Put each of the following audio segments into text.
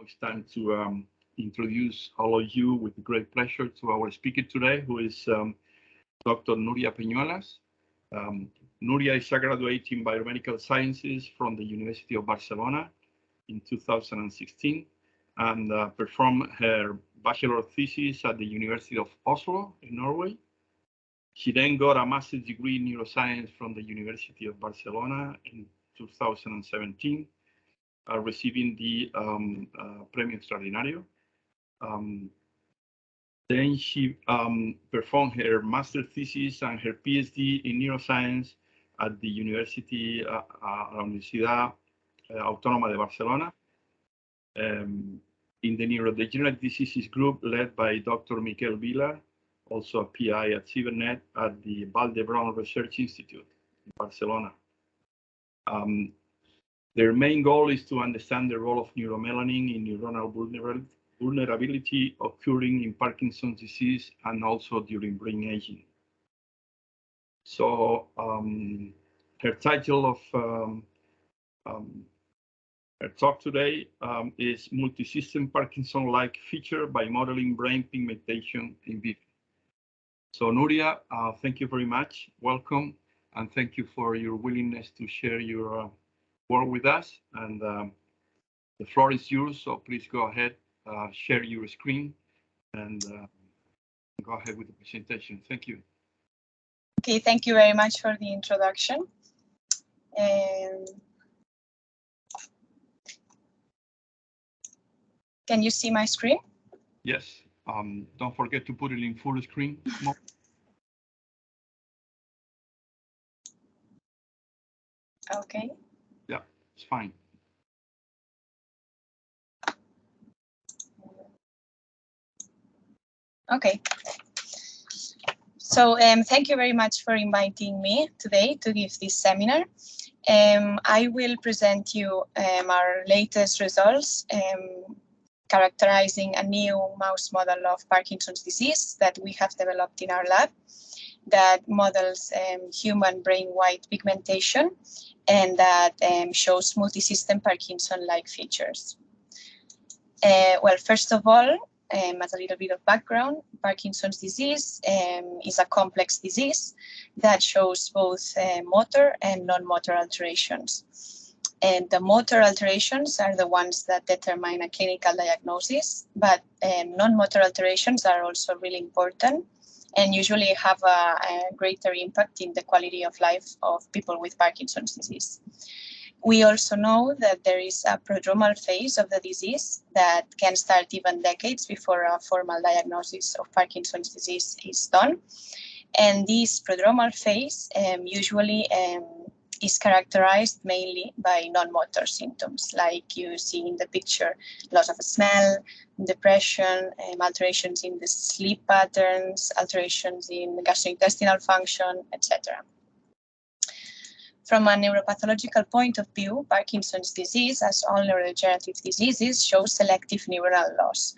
It's time to introduce all of you with great pleasure to our speaker today, who is Dr. Núria Peñuelas. Núria is a graduate in biomedical sciences from the University of Barcelona in 2016 and performed her bachelor thesis at the University of Oslo in Norway. She then got a master's degree in neuroscience from the University of Barcelona in 2017. Receiving the Premio Extraordinario. Then she performed her master's thesis and her PhD in neuroscience at the Universidad Autónoma de Barcelona in the neurodegenerative diseases group led by Dr. Miquel Vila, also a PI at CIBERNED at the Vall d'Hebron Research Institute in Barcelona. Their main goal is to understand the role of neuromelanin in neuronal vulnerability occurring in Parkinson's disease and also during brain aging. So her title of her talk today is Multisystem Parkinson-like feature by modeling brain pigmentation in vivo. So Núria, thank you very much. Welcome, and thank you for your willingness to share your work with us, and the floor is yours, so please go ahead, share your screen, and go ahead with the presentation. Thank you. Okay, thank you very much for the introduction. Can you see my screen? Yes, don't forget to put it in full screen. Okay. Yeah, it's fine. Okay. So thank you very much for inviting me today to give this seminar. I will present you our latest results characterizing a new mouse model of Parkinson's disease that we have developed in our lab that models human brain-wide pigmentation and that shows multisystem Parkinson-like features. Well, first of all, as a little bit of background, Parkinson's disease is a complex disease that shows both motor and non-motor alterations. And the motor alterations are the ones that determine a clinical diagnosis, but non-motor alterations are also really important and usually have a greater impact in the quality of life of people with Parkinson's disease. We also know that there is a prodromal phase of the disease that can start even decades before a formal diagnosis of Parkinson's disease is done. And this prodromal phase usually is characterized mainly by non-motor symptoms, like you see in the picture: loss of smell, depression, alterations in the sleep patterns, alterations in gastrointestinal function, etc. From a neuropathological point of view, Parkinson's disease, as all neurodegenerative diseases, shows selective neuronal loss,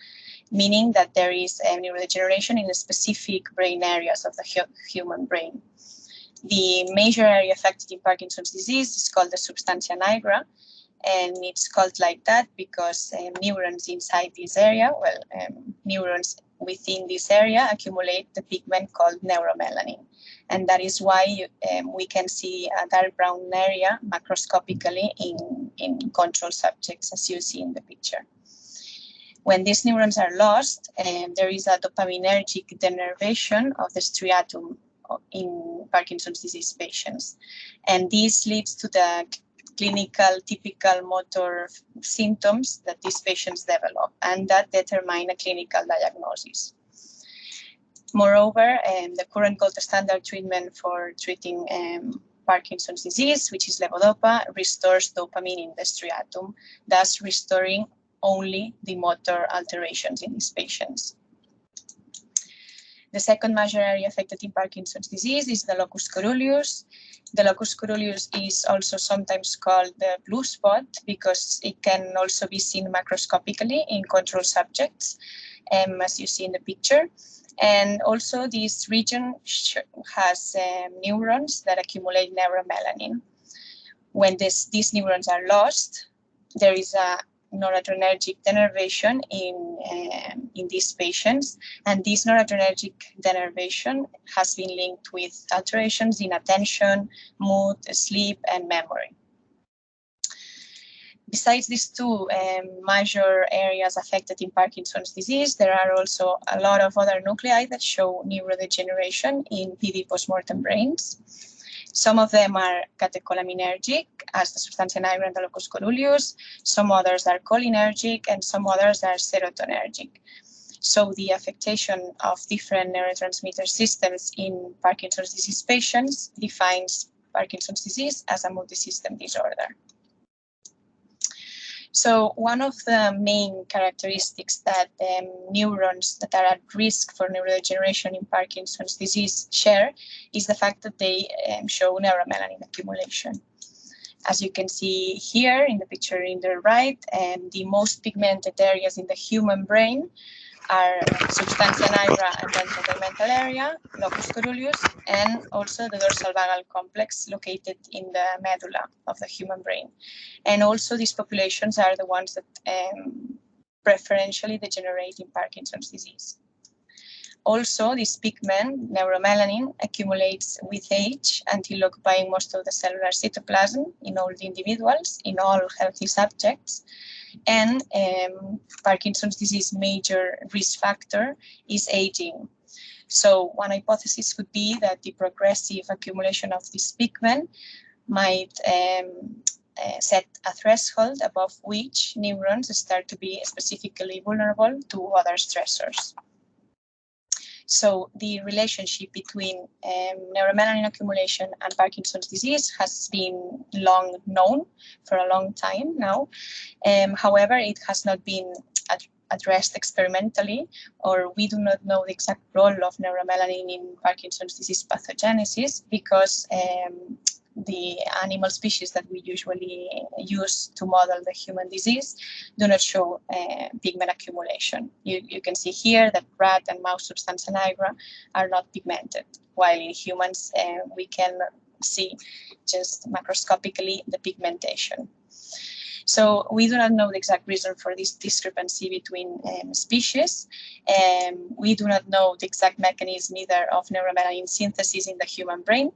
meaning that there is a neurodegeneration in the specific brain areas of the human brain. The major area affected in Parkinson's disease is called the substantia nigra, and it's called like that because neurons inside this area, neurons within this area accumulate the pigment called neuromelanin. And that is why we can see a dark brown area macroscopically in control subjects, as you see in the picture. When these neurons are lost, there is a dopaminergic denervation of the striatum in Parkinson's disease patients. And this leads to the clinical typical motor symptoms that these patients develop, and that determine a clinical diagnosis. Moreover, the current gold standard treatment for treating Parkinson's disease, which is levodopa, restores dopamine in the striatum, thus restoring only the motor alterations in these patients. The second major area affected in Parkinson's disease is the locus coeruleus. The locus coeruleus is also sometimes called the blue spot because it can also be seen macroscopically in control subjects, as you see in the picture. And also this region has neurons that accumulate neuromelanin. When these neurons are lost, there is a noradrenergic denervation in these patients, and this noradrenergic denervation has been linked with alterations in attention, mood, sleep, and memory. Besides these two major areas affected in Parkinson's disease, there are also a lot of other nuclei that show neurodegeneration in PD postmortem brains. Some of them are catecholaminergic, as the substantia nigra and the locus coeruleus. Some others are cholinergic, and some others are serotonergic. So the affectation of different neurotransmitter systems in Parkinson's disease patients defines Parkinson's disease as a multisystem disorder. So one of the main characteristics that neurons that are at risk for neurodegeneration in Parkinson's disease share is the fact that they show neuromelanin accumulation. As you can see here in the picture in the right, the most pigmented areas in the human brain are substantia nigra and ventral tegmental area, locus coeruleus, and also the dorsal vagal complex located in the medulla of the human brain. And also these populations are the ones that preferentially degenerate in Parkinson's disease. Also, this pigment, neuromelanin, accumulates with age until occupying most of the cellular cytoplasm in old individuals, in all healthy subjects. And Parkinson's disease major risk factor is aging. So one hypothesis could be that the progressive accumulation of this pigment might set a threshold above which neurons start to be specifically vulnerable to other stressors. So the relationship between neuromelanin accumulation and Parkinson's disease has been long known for a long time now. However, it has not been addressed experimentally, or we do not know the exact role of neuromelanin in Parkinson's disease pathogenesis because the animal species that we usually use to model the human disease do not show pigment accumulation. You can see here that rat and mouse substantia nigra are not pigmented, while in humans we can see just macroscopically the pigmentation. So we do not know the exact reason for this discrepancy between species. We do not know the exact mechanism either of neuromelanin synthesis in the human brain,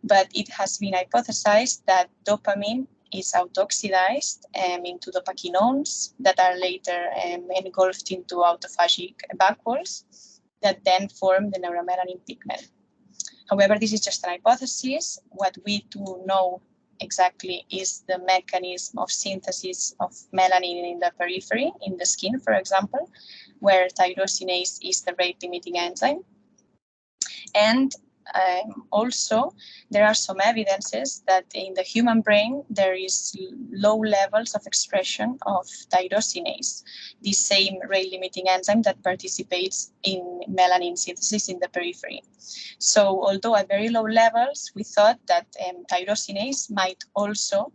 but it has been hypothesized that dopamine is auto-oxidized into dopaquinones that are later engulfed into autophagic vacuoles that then form the neuromelanin pigment. However, this is just an hypothesis. What we do know exactly is the mechanism of synthesis of melanin in the periphery, in the skin, for example, where tyrosinase is the rate-limiting enzyme. And also, there are some evidences that in the human brain, there is low levels of expression of tyrosinase, the same rate-limiting enzyme that participates in melanin synthesis in the periphery. So, although at very low levels, we thought that tyrosinase might also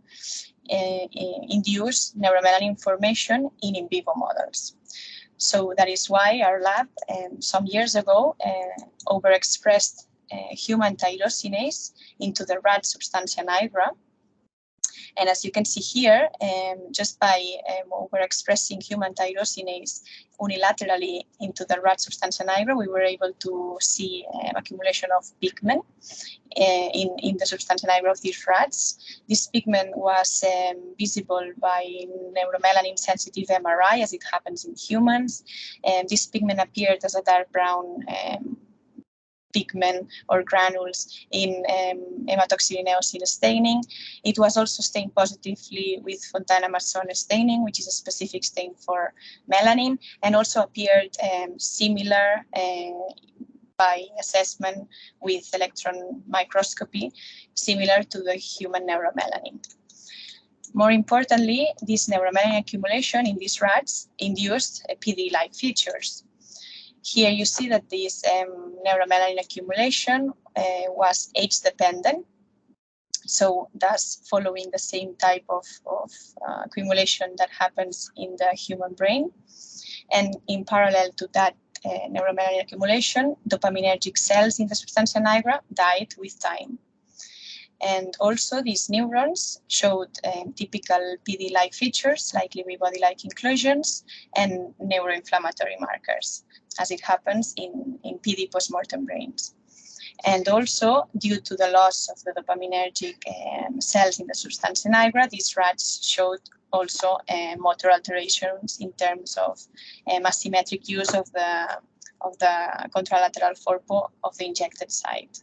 induce neuromelanin formation in vivo models. So that is why our lab some years ago overexpressed human tyrosinase into the rat substantia nigra. And as you can see here, just by overexpressing human tyrosinase unilaterally into the rat substantia nigra, we were able to see accumulation of pigment in the substantia nigra of these rats. This pigment was visible by neuromelanin sensitive MRI, as it happens in humans. This pigment appeared as a dark brown pigment or granules in hematoxylin eosin staining. It was also stained positively with Fontana-Masson staining, which is a specific stain for melanin, and also appeared similar by assessment with electron microscopy, similar to the human neuromelanin. More importantly, this neuromelanin accumulation in these rats induced PD-like features. Here you see that this neuromelanin accumulation was age-dependent, so thus following the same type of accumulation that happens in the human brain. And in parallel to that neuromelanin accumulation, dopaminergic cells in the substantia nigra died with time. And also these neurons showed typical PD-like features like Lewy body-like inclusions and neuroinflammatory markers, as it happens in PD postmortem brains. And also, due to the loss of the dopaminergic cells in the substantia nigra, these rats showed also motor alterations in terms of asymmetric use of the contralateral forepaw of the injected site.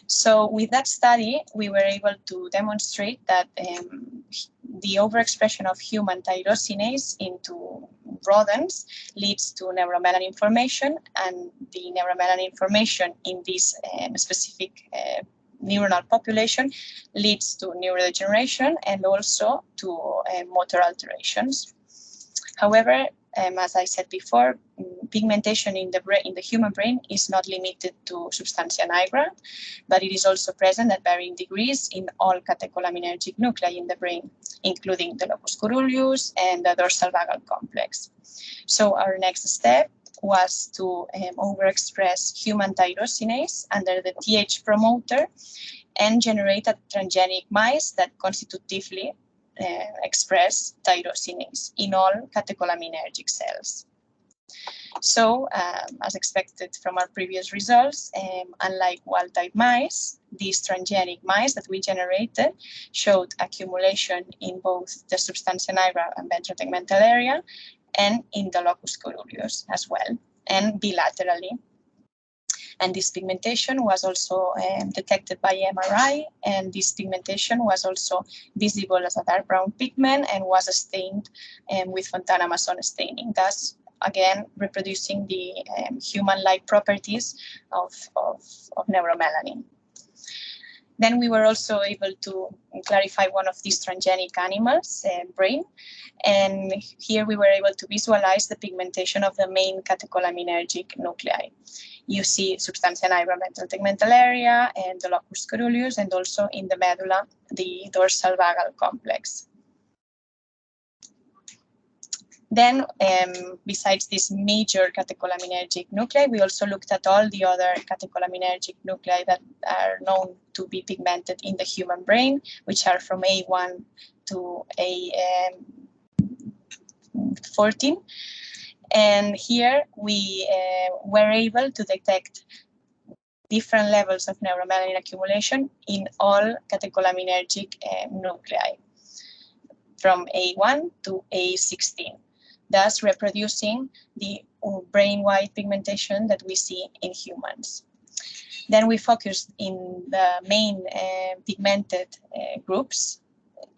So with that study, we were able to demonstrate that the overexpression of human tyrosinase into rodents leads to neuromelanin formation, and the neuromelanin formation in this specific neuronal population leads to neurodegeneration and also to motor alterations. However, as I said before, pigmentation in the human brain is not limited to substantia nigra, but it is also present at varying degrees in all catecholaminergic nuclei in the brain, including the locus coeruleus and the dorsal vagal complex. So our next step was to overexpress human tyrosinase under the TH promoter and generate a transgenic mice that constitutively express tyrosinase in all catecholaminergic cells. So, as expected from our previous results, unlike wild-type mice, these transgenic mice that we generated showed accumulation in both the substantia nigra and ventral tegmental area and in the locus coeruleus as well, and bilaterally. And this pigmentation was also detected by MRI, and this pigmentation was also visible as a dark brown pigment and was stained with Fontana-Mason staining, thus again reproducing the human-like properties of neuromelanin. Then we were also able to clarify one of these transgenic animals' brain, and here we were able to visualize the pigmentation of the main catecholaminergic nuclei. You see substantia nigra ventral tegmental area and the locus coeruleus, and also in the medulla, the dorsal vagal complex. Then, besides this major catecholaminergic nuclei, we also looked at all the other catecholaminergic nuclei that are known to be pigmented in the human brain, which are from A1 to A14. And here we were able to detect different levels of neuromelanin accumulation in all catecholaminergic nuclei, from A1 to A16. Thus reproducing the brain-wide pigmentation that we see in humans. Then we focused in the main pigmented groups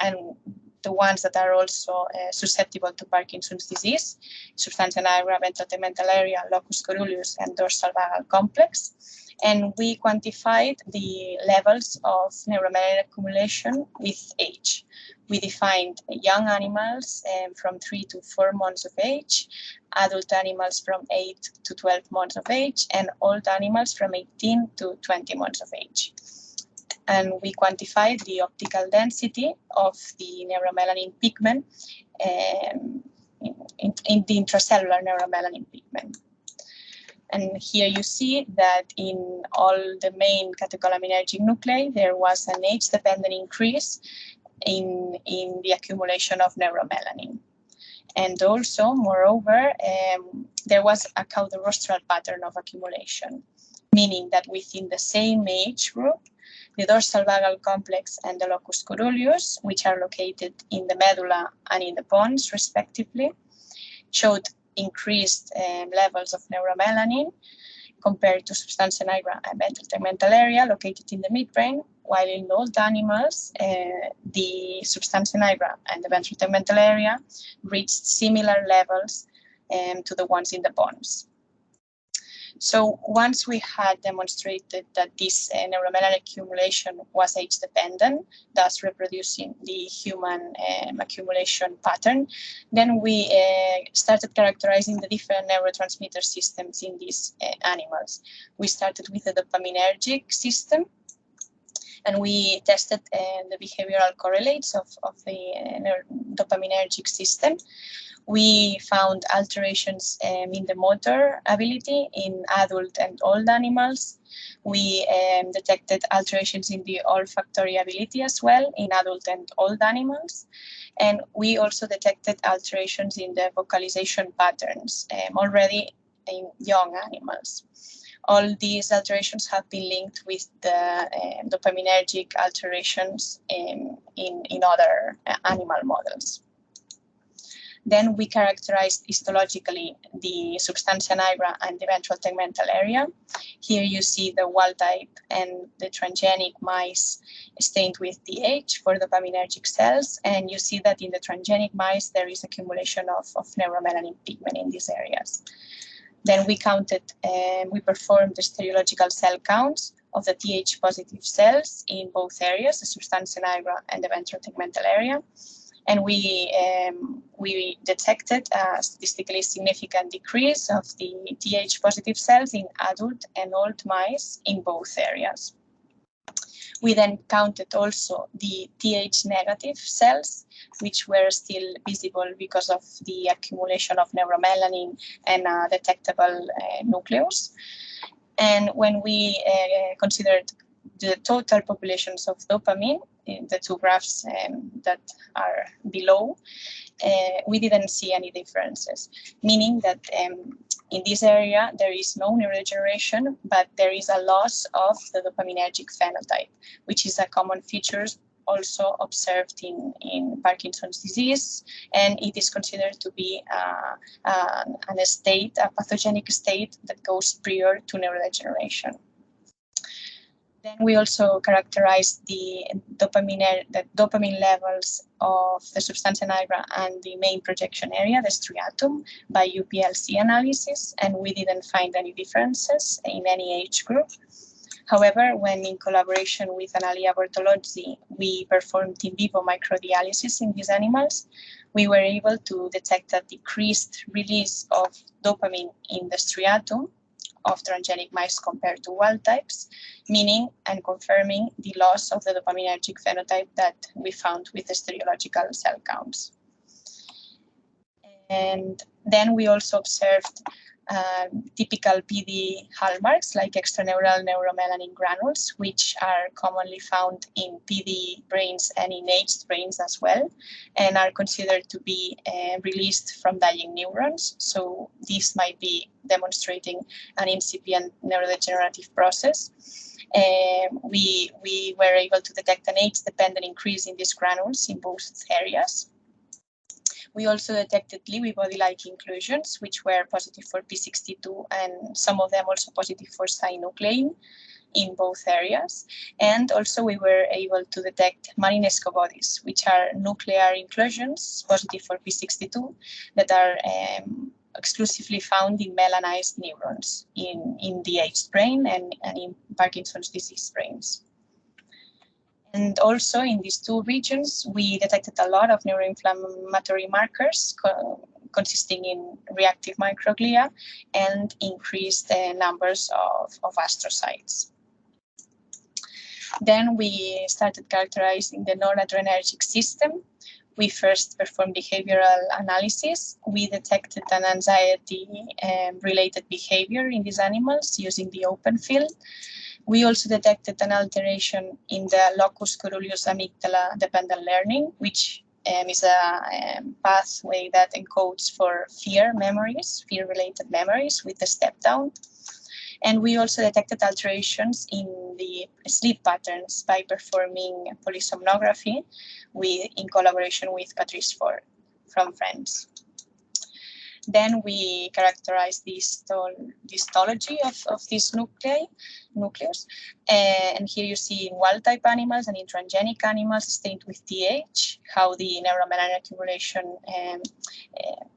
and the ones that are also susceptible to Parkinson's disease, substantia nigra, ventral tegmental area, locus coeruleus, and dorsal vagal complex. And we quantified the levels of neuromelanin accumulation with age. We defined young animals from 3 to 4 months of age, adult animals from 8 to 12 months of age, and old animals from 18 to 20 months of age. And we quantified the optical density of the neuromelanin pigment in the intracellular neuromelanin pigment. And here you see that in all the main catecholaminergic nuclei, there was an age-dependent increase in the accumulation of neuromelanin. And also, moreover, there was a caudorostral pattern of accumulation, meaning that within the same age group, the dorsal vagal complex and the locus coeruleus, which are located in the medulla and in the pons, respectively, showed increased levels of neuromelanin compared to substantia nigra and ventral tegmental area located in the midbrain, while in old animals, the substantia nigra and the ventral tegmental area reached similar levels to the ones in the pons. So once we had demonstrated that this neuromelanin accumulation was age-dependent, thus reproducing the human accumulation pattern, then we started characterizing the different neurotransmitter systems in these animals. We started with the dopaminergic system, and we tested the behavioral correlates of the dopaminergic system. We found alterations in the motor ability in adult and old animals. We detected alterations in the olfactory ability as well in adult and old animals. And we also detected alterations in the vocalization patterns already in young animals. All these alterations have been linked with the dopaminergic alterations in other animal models. Then we characterized histologically the substantia nigra and the ventral tegmental area. Here you see the wild type and the transgenic mice stained with DH for dopaminergic cells. And you see that in the transgenic mice, there is accumulation of neuromelanin pigment in these areas. Then we performed the stereological cell counts of the TH positive cells in both areas, the substantia nigra and the ventral tegmental area. And we detected a statistically significant decrease of the TH positive cells in adult and old mice in both areas. We then counted also the TH negative cells, which were still visible because of the accumulation of neuromelanin and a detectable nucleus. And when we considered the total populations of dopamine, in the two graphs that are below, we didn't see any differences, meaning that in this area there is no neurodegeneration, but there is a loss of the dopaminergic phenotype, which is a common feature also observed in Parkinson's disease, and it is considered to be a pathogenic state that goes prior to neurodegeneration. Then we also characterized the dopamine levels of the substantia nigra and the main projection area, the striatum, by UPLC analysis, and we didn't find any differences in any age group. However, when in collaboration with Analia Bortolozzi, we performed in vivo microdialysis in these animals, we were able to detect a decreased release of dopamine in the striatum of transgenic mice compared to wild types, meaning and confirming the loss of the dopaminergic phenotype that we found with the stereological cell counts. And then we also observed typical PD hallmarks like extraneural neuromelanin granules, which are commonly found in PD brains and in aged brains as well, and are considered to be released from dying neurons. So this might be demonstrating an incipient neurodegenerative process. We were able to detect an age-dependent increase in these granules in both areas. We also detected Lewy body-like inclusions, which were positive for P62 and some of them also positive for synuclein in both areas. And also we were able to detect Marinesco bodies, which are nuclear inclusions positive for P62 that are exclusively found in melanized neurons in the aged brain and in Parkinson's disease brains. And also in these two regions, we detected a lot of neuroinflammatory markers consisting in reactive microglia and increased numbers of astrocytes. Then we started characterizing the noradrenergic system. We first performed behavioral analysis. We detected an anxiety-related behavior in these animals using the open field. We also detected an alteration in the locus coeruleus amygdala dependent learning, which is a pathway that encodes for fear memories, fear-related memories with the step down. And we also detected alterations in the sleep patterns by performing polysomnography in collaboration with Patrice Ford from France. Then we characterized the histology of this nucleus. And here you see in wild-type animals and in transgenic animals stained with TH, how the neuromelanin accumulation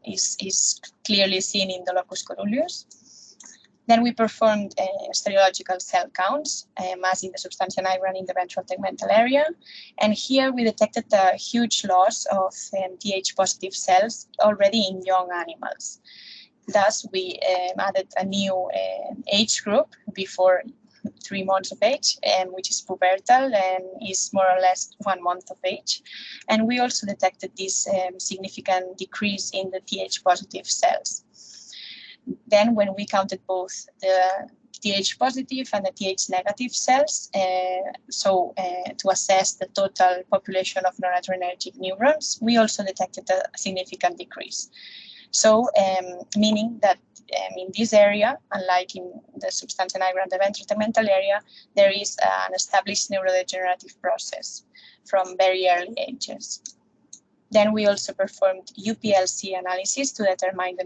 is clearly seen in the locus coeruleus. Then we performed stereological cell counts, as in the substantia nigra and in the ventral tegmental area. And here we detected a huge loss of TH positive cells already in young animals. Thus, we added a new age group before 3 months of age, which is pubertal and is more or less 1 month of age. And we also detected this significant decrease in the Th positive cells. Then when we counted both the Th positive and the Th negative cells, to assess the total population of noradrenergic neurons, we also detected a significant decrease. So, meaning that in this area, unlike in the substantia nigra and the ventral tegmental area, there is an established neurodegenerative process from very early ages. Then we also performed UPLC analysis to determine the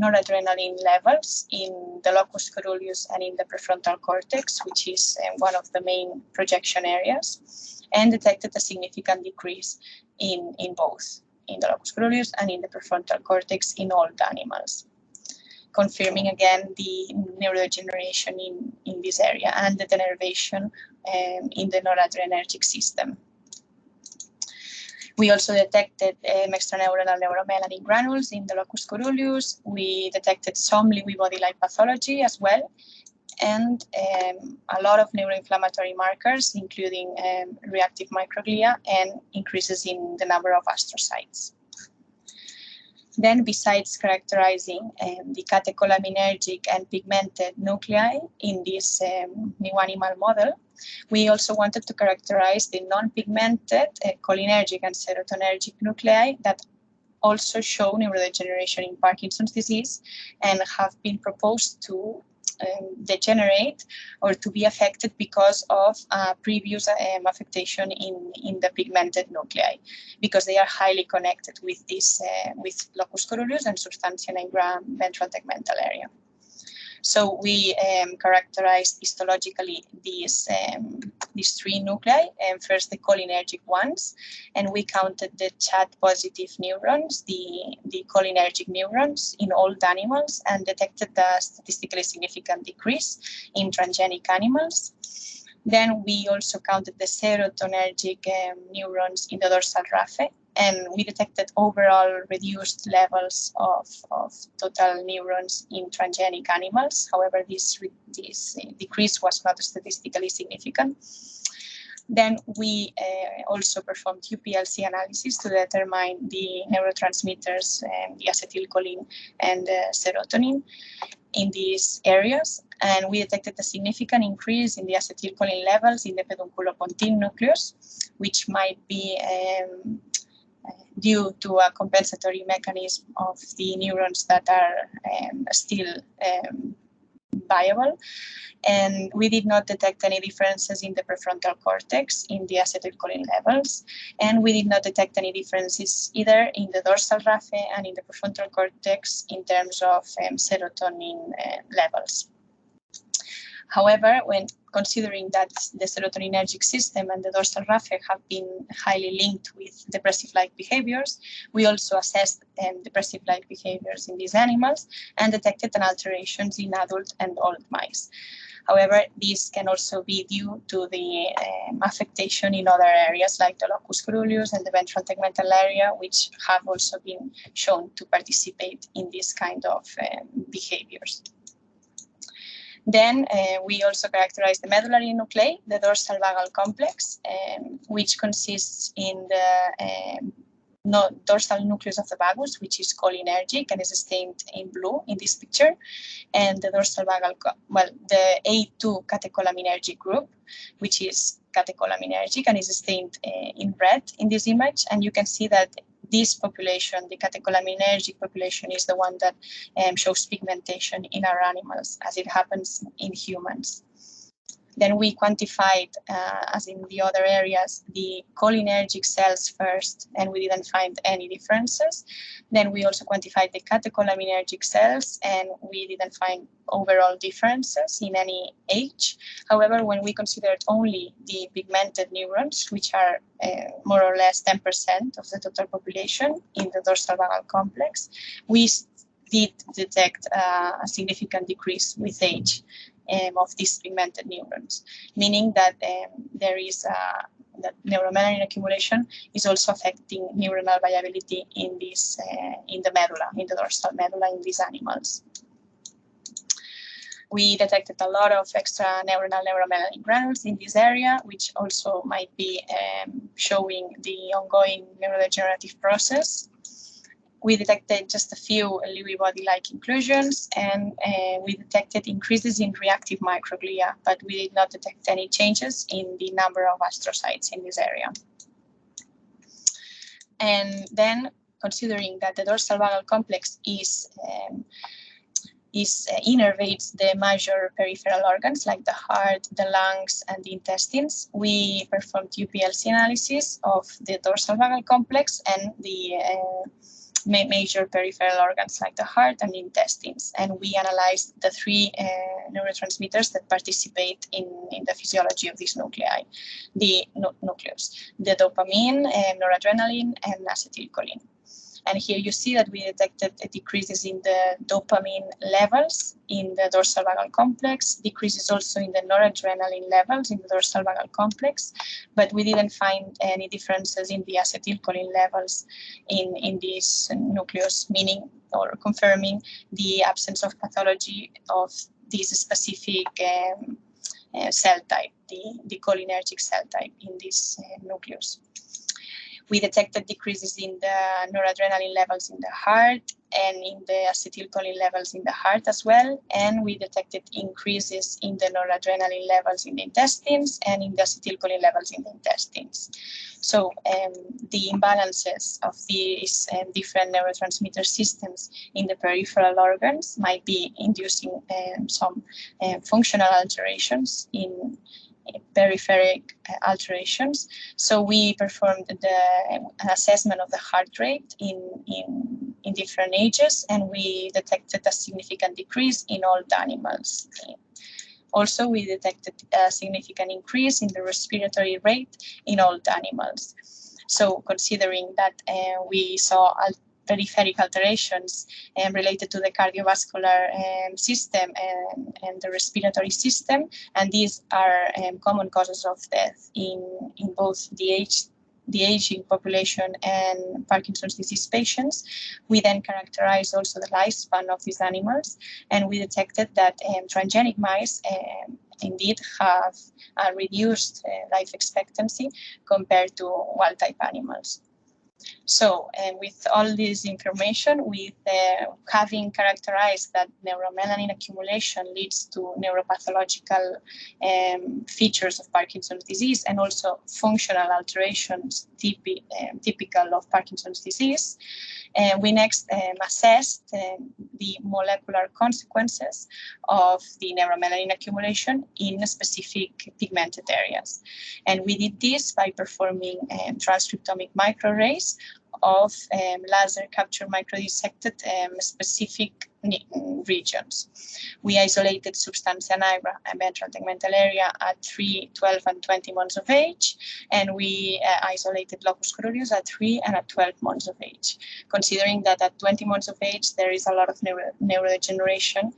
noradrenaline levels in the locus coeruleus and in the prefrontal cortex, which is one of the main projection areas, and detected a significant decrease in both, in the locus coeruleus and in the prefrontal cortex in all the animals, confirming again the neurodegeneration in this area and the denervation in the noradrenergic system. We also detected extraneuronal neuromelanin granules in the locus coeruleus. We detected some Lewy body-like pathology as well, and a lot of neuroinflammatory markers, including reactive microglia and increases in the number of astrocytes. Then, besides characterizing the catecholaminergic and pigmented nuclei in this new animal model, we also wanted to characterize the non-pigmented cholinergic and serotonergic nuclei that also show neurodegeneration in Parkinson's disease and have been proposed to degenerate or to be affected because of previous affectation in the pigmented nuclei, because they are highly connected with this with locus coeruleus and substantia nigra ventral tegmental area. So we characterized histologically these 3 nuclei, and first the cholinergic ones, and we counted the CHAD-positive neurons, the cholinergic neurons in old animals, and detected a statistically significant decrease in transgenic animals. Then we also counted the serotonergic neurons in the dorsal raphe, and we detected overall reduced levels of total neurons in transgenic animals. However, this decrease was not statistically significant. Then we also performed UPLC analysis to determine the neurotransmitters, the acetylcholine and the serotonin in these areas. And we detected a significant increase in the acetylcholine levels in the pedunculopontine nucleus, which might be due to a compensatory mechanism of the neurons that are still viable. And we did not detect any differences in the prefrontal cortex in the acetylcholine levels. And we did not detect any differences either in the dorsal raphe and in the prefrontal cortex in terms of serotonin levels. However, when considering that the serotoninergic system and the dorsal raphe have been highly linked with depressive-like behaviors, we also assessed depressive-like behaviors in these animals and detected an alterations in adult and old mice. However, this can also be due to the affectation in other areas like the locus coeruleus and the ventral tegmental area, which have also been shown to participate in this kind of behaviors. Then we also characterize the medullary nuclei, the dorsal vagal complex, which consists in the dorsal nucleus of the vagus, which is cholinergic and is stained in blue in this picture, and the dorsal vagal, the A2 catecholaminergic group, which is catecholaminergic and is stained in red in this image. And you can see that this population, the catecholaminergic population, is the one that shows pigmentation in our animals, as it happens in humans. Then we quantified, as in the other areas, the cholinergic cells first, and we didn't find any differences. Then we also quantified the catecholaminergic cells, and we didn't find overall differences in any age. However, when we considered only the pigmented neurons, which are more or less 10% of the total population in the dorsal vagal complex, we did detect a significant decrease with age of these pigmented neurons, meaning that there is that neuromelanin accumulation is also affecting neuronal viability in this in the medulla, in the dorsal medulla in these animals. We detected a lot of extraneuronal neuromelanin granules in this area, which also might be showing the ongoing neurodegenerative process. We detected just a few Lewy body-like inclusions, and we detected increases in reactive microglia, but we did not detect any changes in the number of astrocytes in this area. And then, considering that the dorsal vagal complex innervates the major peripheral organs like the heart, the lungs, and the intestines, we performed UPLC analysis of the dorsal vagal complex and the major peripheral organs like the heart and the intestines. And we analyzed the three neurotransmitters that participate in the physiology of these nuclei, the nucleus, the dopamine, noradrenaline, and acetylcholine. And here you see that we detected decreases in the dopamine levels in the dorsal vagal complex, decreases also in the noradrenaline levels in the dorsal vagal complex, but we didn't find any differences in the acetylcholine levels in this nucleus, meaning or confirming the absence of pathology of this specific cell type, the cholinergic cell type in this nucleus. We detected decreases in the noradrenaline levels in the heart and in the acetylcholine levels in the heart as well. And we detected increases in the noradrenaline levels in the intestines and in the acetylcholine levels in the intestines. So the imbalances of these different neurotransmitter systems in the peripheral organs might be inducing some functional alterations in peripheric alterations. So we performed an assessment of the heart rate in different ages, and we detected a significant decrease in all the animals. Also, we detected a significant increase in the respiratory rate in all the animals. So considering that we saw peripheric alterations related to the cardiovascular system and the respiratory system, and these are common causes of death in both the aging population and Parkinson's disease patients. We then characterized also the lifespan of these animals, and we detected that transgenic mice indeed have a reduced life expectancy compared to wild-type animals. So with all this information, with having characterized that neuromelanin accumulation leads to neuropathological features of Parkinson's disease and also functional alterations typical of Parkinson's disease, we next assessed the molecular consequences of the neuromelanin accumulation in specific pigmented areas. And we did this by performing transcriptomic microarrays of laser capture microdissected specific regions. We isolated substantia nigra and ventral tegmental area at 3, 12, and 20 months of age, and we isolated locus coeruleus at 3 and at 12 months of age, considering that at 20 months of age there is a lot of neurodegeneration,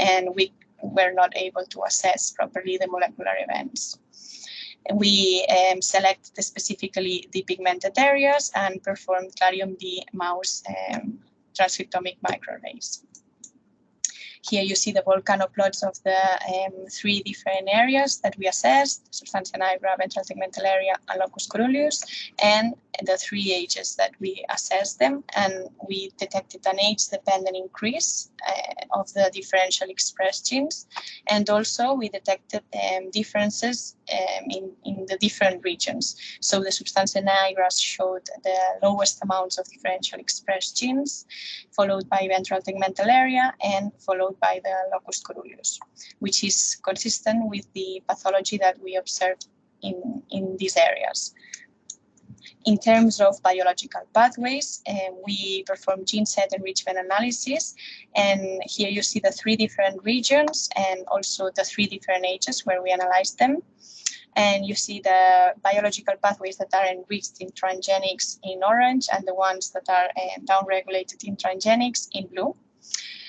and we were not able to assess properly the molecular events. We selected specifically the pigmented areas and performed Clarium D mouse transcriptomic microarrays. Here you see the volcano plots of the three different areas that we assessed: substantia nigra, ventral tegmental area, and locus coeruleus, and the three ages that we assessed them. And we detected an age-dependent increase of the differential expressed genes, and also we detected differences in the different regions. So the substantia nigra showed the lowest amounts of differential expressed genes, followed by ventral tegmental area, and followed by the locus coeruleus, which is consistent with the pathology that we observed in these areas. In terms of biological pathways, we perform gene set enrichment analysis, and here you see the three different regions and also the three different ages where we analyzed them. And you see the biological pathways that are enriched in transgenics in orange and the ones that are downregulated in transgenics in blue.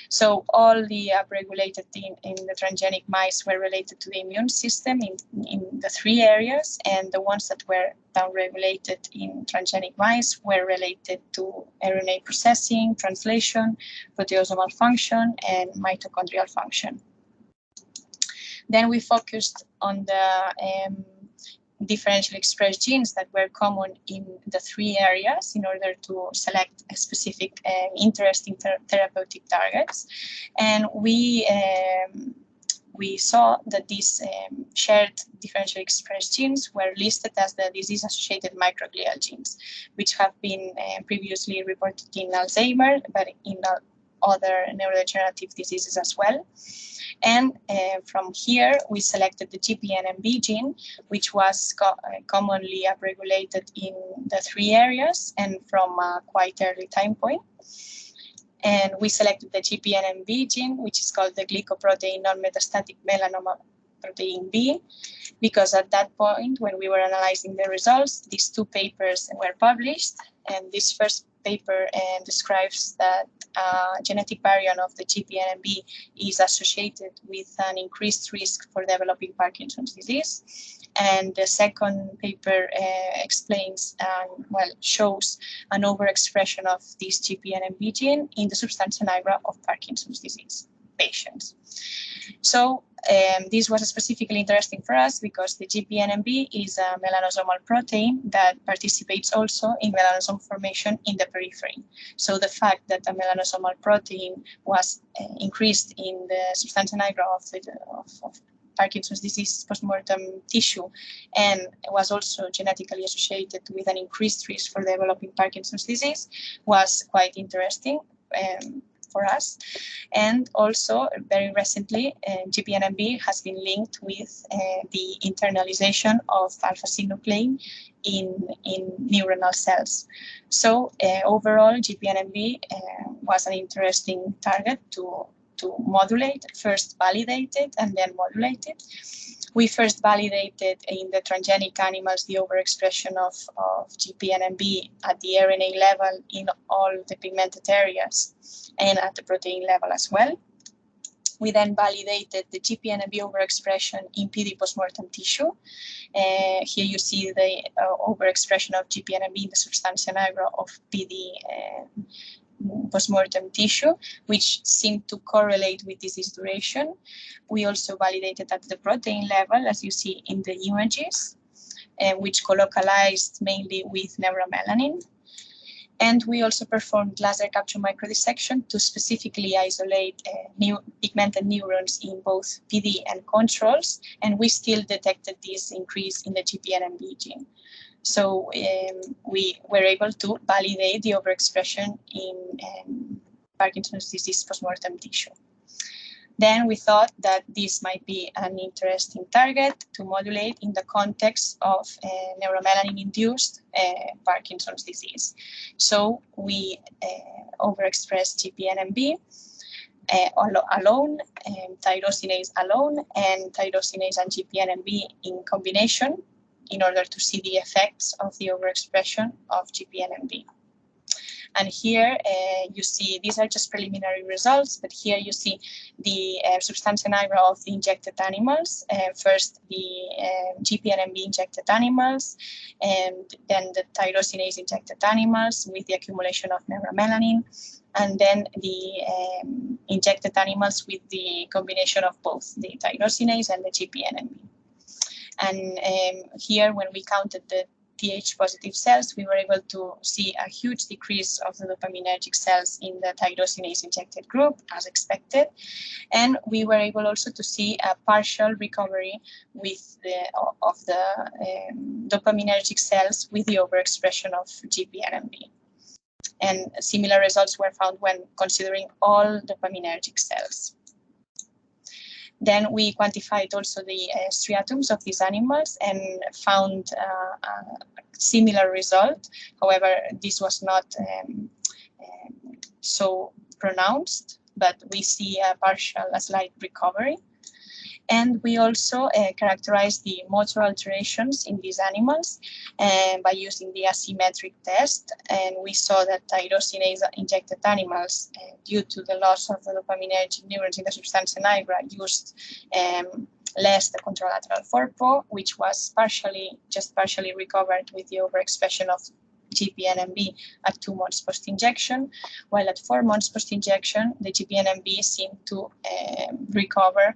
So all the upregulated in the transgenic mice were related to the immune system in the three areas, and the ones that were downregulated in transgenic mice were related to RNA processing, translation, proteasomal function, and mitochondrial function. Then we focused on the differentially expressed genes that were common in the 3 areas in order to select a specific interesting therapeutic targets. And we saw that these shared differentially expressed genes were listed as the disease-associated microglial genes, which have been previously reported in Alzheimer's, but in other neurodegenerative diseases as well. And from here, we selected the GPNMB gene, which was commonly upregulated in the 3 areas and from a quite early time point. And we selected the GPNMB gene, which is called the glycoprotein non-metastatic melanoma protein B, because at that point, when we were analyzing the results, these 2 papers were published. And this first paper describes that genetic variant of the GPNMB is associated with an increased risk for developing Parkinson's disease. And the second paper explains, shows an overexpression of this GPNMB gene in the substantia nigra of Parkinson's disease patients. So this was specifically interesting for us because the GPNMB is a melanosomal protein that participates also in melanosome formation in the periphery. So the fact that a melanosomal protein was increased in the substantia nigra of Parkinson's disease postmortem tissue and was also genetically associated with an increased risk for developing Parkinson's disease was quite interesting for us. And also very recently, GPNMB has been linked with the internalization of alpha-synuclein in neuronal cells. So overall, GPNMB was an interesting target to modulate, first validated and then modulated. We first validated in the transgenic animals the overexpression of GPNMB at the RNA level in all the pigmented areas and at the protein level as well. We then validated the GPNMB overexpression in PD postmortem tissue. Here you see the overexpression of GPNMB in the substantia nigra of PD postmortem tissue, which seemed to correlate with disease duration. We also validated at the protein level, as you see in the images, which colocalized mainly with neuromelanin. And we also performed laser capture microdissection to specifically isolate pigmented neurons in both PD and controls, and we still detected this increase in the GPNMB gene. So we were able to validate the overexpression in Parkinson's disease postmortem tissue. Then we thought that this might be an interesting target to modulate in the context of neuromelanin-induced Parkinson's disease. So we overexpressed GPNMB alone, tyrosinase alone, and tyrosinase and GPNMB in combination in order to see the effects of the overexpression of GPNMB. And here you see, these are just preliminary results, but here you see the substantia nigra of the injected animals. First, the GPNMB injected animals, and then the tyrosinase injected animals with the accumulation of neuromelanin, and then the injected animals with the combination of both the tyrosinase and the GPNMB. And here, when we counted the TH positive cells, we were able to see a huge decrease of the dopaminergic cells in the tyrosinase injected group, as expected. And we were able also to see a partial recovery with of the dopaminergic cells with the overexpression of GPNMB. And similar results were found when considering all dopaminergic cells. Then we quantified also the striatums of these animals and found a similar result. However, this was not so pronounced, but we see a slight recovery. And we also characterized the motor alterations in these animals by using the asymmetric test. And we saw that tyrosinase injected animals, due to the loss of the dopaminergic neurons in the substantia nigra, used less the contralateral forepaw, which was partially recovered with the overexpression of GPNMB at 2 months post-injection, while at 4 months post-injection, the GPNMB seemed to recover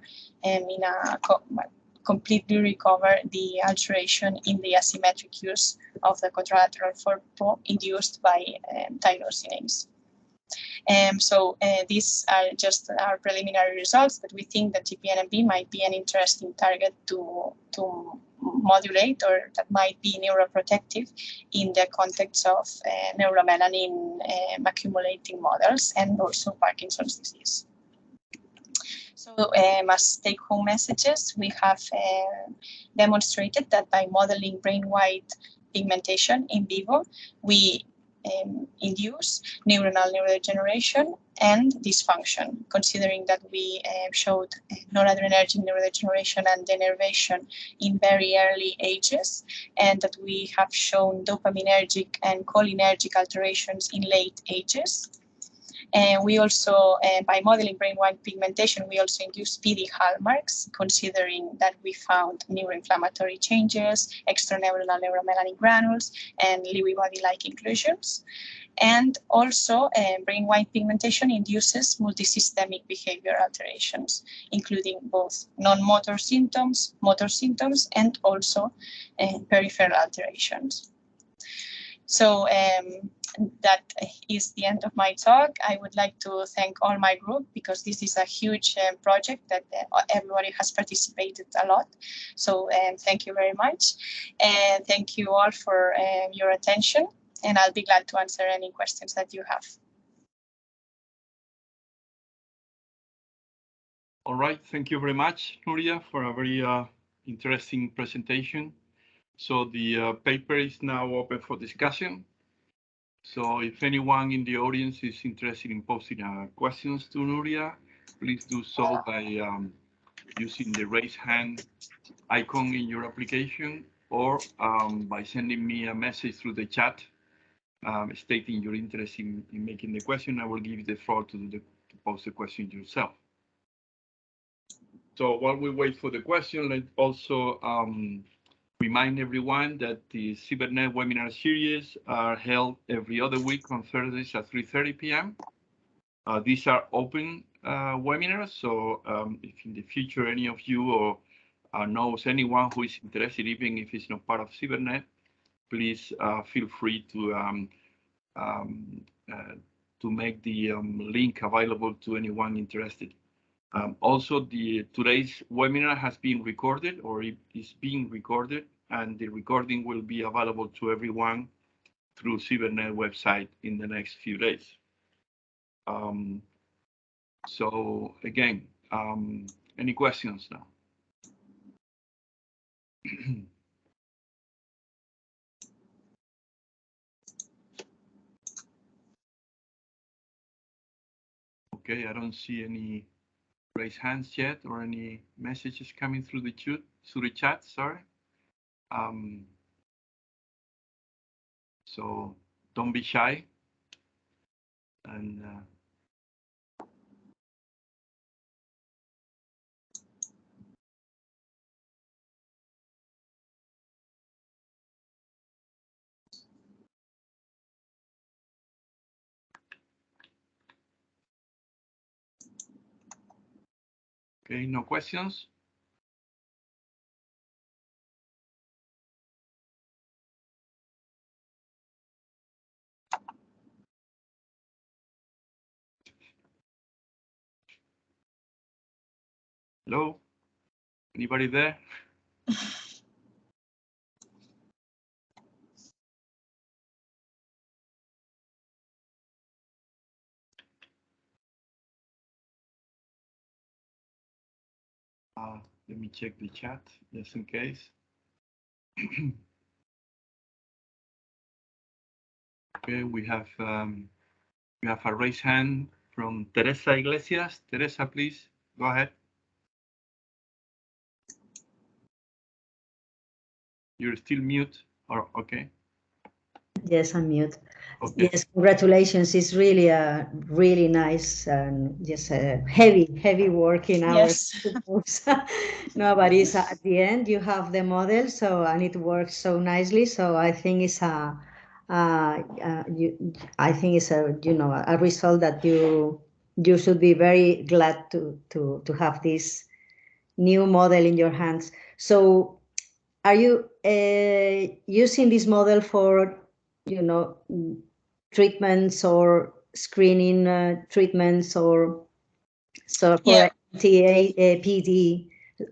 completely recover the alteration in the asymmetric use of the contralateral forepole induced by tyrosinase. These are just our preliminary results, but we think that GPNMB might be an interesting target to modulate, or that might be neuroprotective in the context of neuromelanin accumulating models and also Parkinson's disease. So as take-home messages, we have demonstrated that by modeling brain-wide pigmentation in vivo, we induce neuronal neurodegeneration and dysfunction, considering that we showed noradrenergic neurodegeneration and denervation in very early ages, and that we have shown dopaminergic and cholinergic alterations in late ages. And we also, by modeling brain-wide pigmentation, we also induced PD hallmarks, considering that we found neuroinflammatory changes, extraneuronal neuromelanin granules, and Lewy body-like inclusions. And also, brain-wide pigmentation induces multisystemic behavior alterations, including both non-motor symptoms, motor symptoms, and also peripheral alterations. So that is the end of my talk. I would like to thank all my group, because this is a huge project that everybody has participated a lot. So thank you very much. And thank you all for your attention. And I'll be glad to answer any questions that you have. All right, thank you very much, Nuria, for a very interesting presentation. So the paper is now open for discussion. So if anyone in the audience is interested in posting questions to Nuria, please do so by using the raise hand icon in your application, or by sending me a message through the chat stating your interest in making the question. I will give you the floor to post the question yourself. So while we wait for the question, let's also remind everyone that the CIBERNED Webinar Series are held every other week on Thursdays at 3:30 p.m. These are open webinars, so if in the future any of you or knows anyone who is interested, even if it's not part of CIBERNED, please feel free to make the link available to anyone interested. Also, today's webinar has been recorded, or it is being recorded, and the recording will be available to everyone through CIBERNED website in the next few days. So again, any questions now? Okay, I don't see any raise hands yet, or any messages coming through the chat. Sorry. So don't be shy, and okay, no questions. Hello, anybody there? Let me check the chat just in case. Okay, we have a raised hand from Teresa Iglesias. Teresa, please go ahead. You're still mute, or okay? Yes, I'm mute. Okay. Yes, congratulations. It's really really nice and just heavy work in hours. Yes. No, but it's at the end you have the model, so, and it works so nicely. So I think it's a I think it's a result that you should be very glad to have this new model in your hands. So are you using this model for treatments or screening treatments or so for PD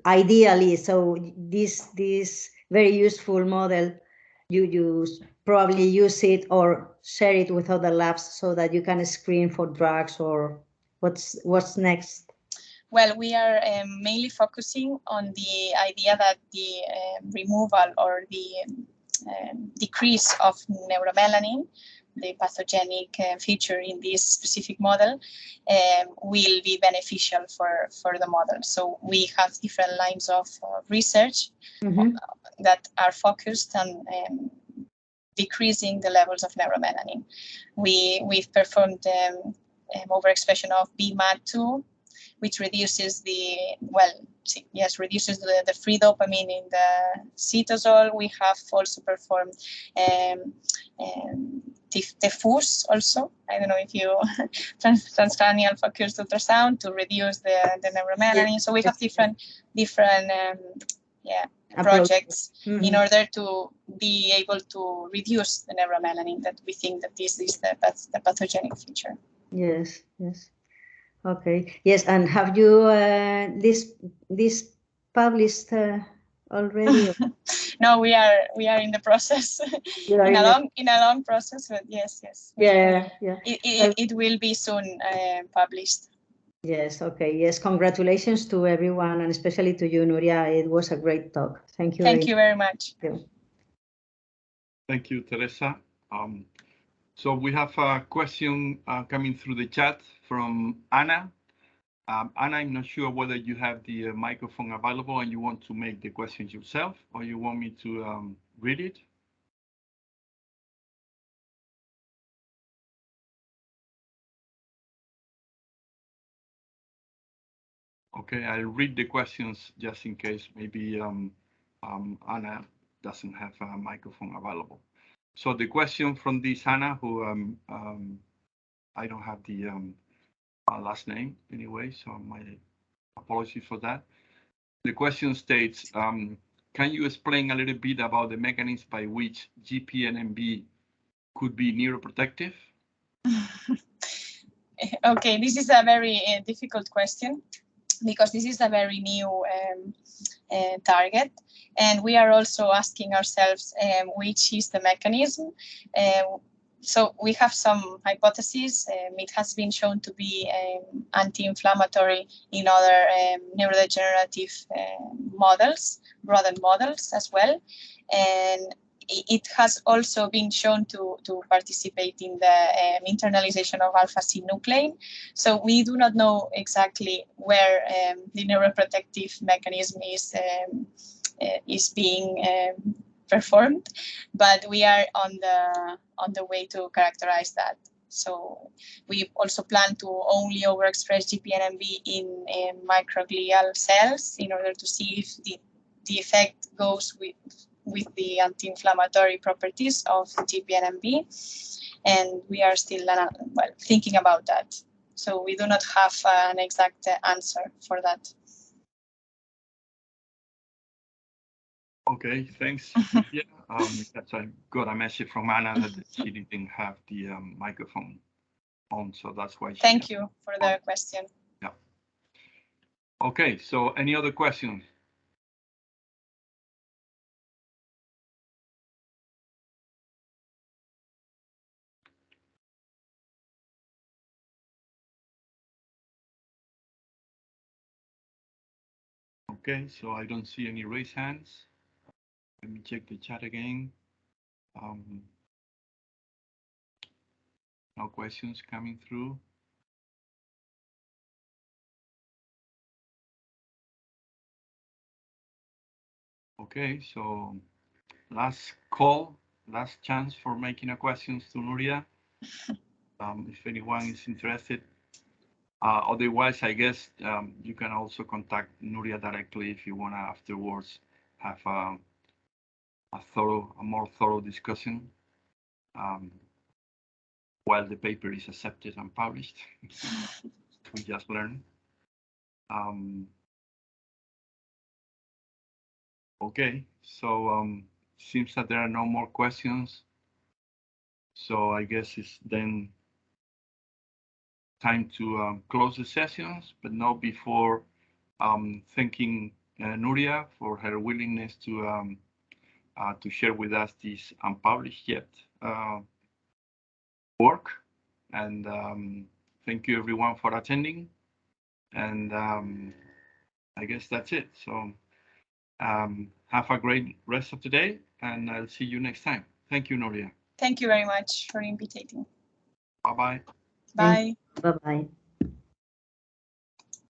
ideally? So this very useful model, you probably use it or share it with other labs so that you can screen for drugs, or what's next? Well, we are mainly focusing on the idea that the removal or the decrease of neuromelanin, the pathogenic feature in this specific model, will be beneficial for the model. So we have different lines of research that are focused on decreasing the levels of neuromelanin. We've performed overexpression of BMAD2, which reduces the free dopamine in the cytosol. We have also performed diffuse also. I don't know if you transcranial focused ultrasound to reduce the neuromelanin. Yeah. So we have different projects in order to be able to reduce the neuromelanin, that we think that this is the pathogenic feature. Yes. Okay. Yes, and have you this published already? No, we are in the process. in a long process, but yes. Yeah. It will be soon published. Yes. Okay. Yes. Congratulations to everyone, and especially to you, Nuria. It was a great talk. Thank you. Thank you very much. Thank you, Teresa. So we have a question coming through the chat from Anna. Anna, I'm not sure whether you have the microphone available and you want to make the questions yourself, or you want me to read it. Okay, I'll read the questions just in case maybe Anna doesn't have a microphone available. So the question from this Anna, who I don't have the last name anyway, so my apologies for that. The question states, can you explain a little bit about the mechanisms by which GPNMB could be neuroprotective? Okay, this is a very difficult question, because this is a very new target, and we are also asking ourselves which is the mechanism. So we have some hypotheses. It has been shown to be anti-inflammatory in other neurodegenerative models, rodent models as well, and it has also been shown to participate in the internalization of alpha-synuclein. So we do not know exactly where the neuroprotective mechanism is being performed, but we are on the way to characterize that. So we also plan to only overexpress GPNMB in microglial cells in order to see if the effect goes with the anti-inflammatory properties of GPNMB, and we are still thinking about that. So we do not have an exact answer for that. Okay, thanks. Yeah, I got a message from Anna that she didn't have the microphone on, so that's why. Thank you for the question. Yeah. Okay, so any other questions? Okay, so I don't see any raised hands. Let me check the chat again. No questions coming through. Okay, so last call, last chance for making a questions to Nuria. If anyone is interested. Otherwise, I guess you can also contact Nuria directly if you want to afterwards have a more thorough discussion. while the paper is accepted and published. We just learn. Okay, so seems that there are no more questions. So I guess it's then time to close the sessions, but not before thanking Nuria for her willingness to share with us this unpublished yet work. And thank you everyone for attending. And I guess that's it. So have a great rest of the day, and I'll see you next time. Thank you, Nuria. Thank you very much for inviting. Bye-bye. Bye. Bye-bye.